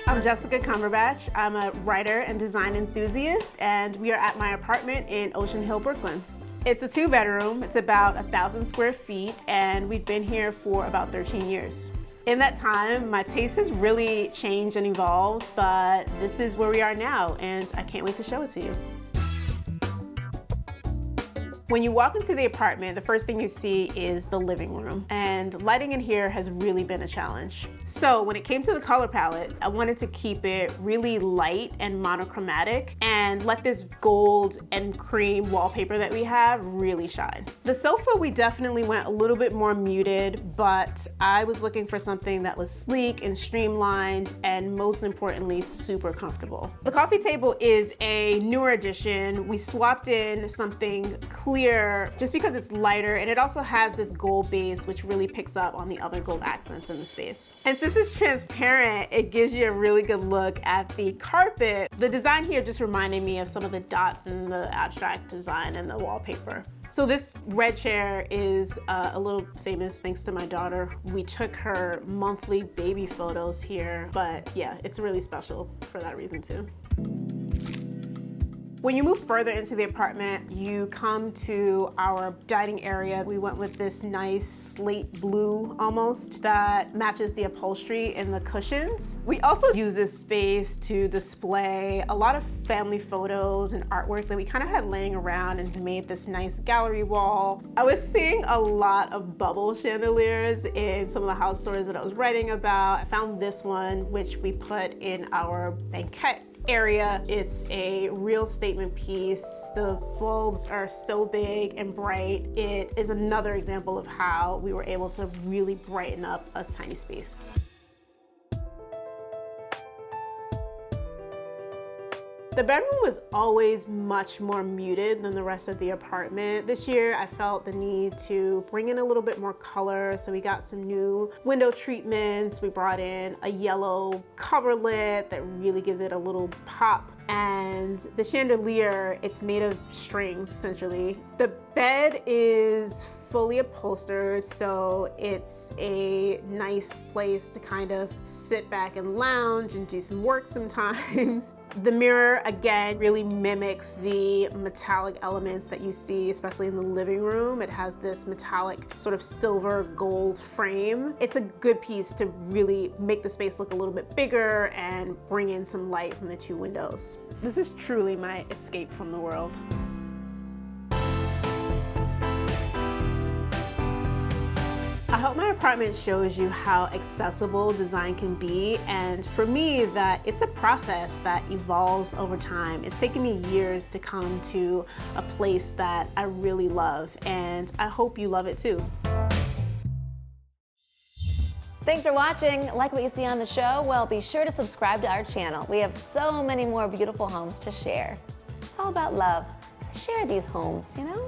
I'm Jessica Cumberbatch. I'm a writer and design enthusiast, and we are at my apartment in Ocean Hill, Brooklyn. It's a 2-bedroom, it's about 1,000 square feet, and we've been here for about 13 years. In that time, my taste has really changed and evolved, but this is where we are now, and I can't wait to show it to you. When you walk into the apartment, the first thing you see is the living room, and lighting in here has really been a challenge. So when it came to the color palette, I wanted to keep it really light and monochromatic and let this gold and cream wallpaper that we have really shine. The sofa, we definitely went a little bit more muted, but I was looking for something that was sleek and streamlined and most importantly, super comfortable. The coffee table is a newer addition. We swapped in something clear just because it's lighter, and it also has this gold base which really picks up on the other gold accents in the space. And since it's transparent, it gives you a really good look at the carpet. The design here just reminded me of some of the dots in the abstract design and the wallpaper. So this red chair is a little famous thanks to my daughter. We took her monthly baby photos here, but yeah, it's really special for that reason too. When you move further into the apartment, you come to our dining area. We went with this nice slate blue almost that matches the upholstery and the cushions. We also use this space to display a lot of family photos and artwork that we kind of had laying around and made this nice gallery wall. I was seeing a lot of bubble chandeliers in some of the house stores that I was writing about. I found this one, which we put in our banquet area. It's a real statement piece. The bulbs are so big and bright. It is another example of how we were able to really brighten up a tiny space. The bedroom was always much more muted than the rest of the apartment. This year, I felt the need to bring in a little bit more color, so we got some new window treatments. We brought in a yellow coverlet that really gives it a little pop. And the chandelier, it's made of strings, essentially. The bed is fully upholstered, so it's a nice place to kind of sit back and lounge and do some work sometimes. The mirror, again, really mimics the metallic elements that you see, especially in the living room. It has this metallic sort of silver gold frame. It's a good piece to really make the space look a little bit bigger and bring in some light from the 2 windows. This is truly my escape from the world. I hope my apartment shows you how accessible design can be, and for me, that it's a process that evolves over time. It's taken me years to come to a place that I really love, and I hope you love it too. Thanks for watching. Like what you see on the show? Well, be sure to subscribe to our channel. We have so many more beautiful homes to share. It's all about love. Share these homes, you know?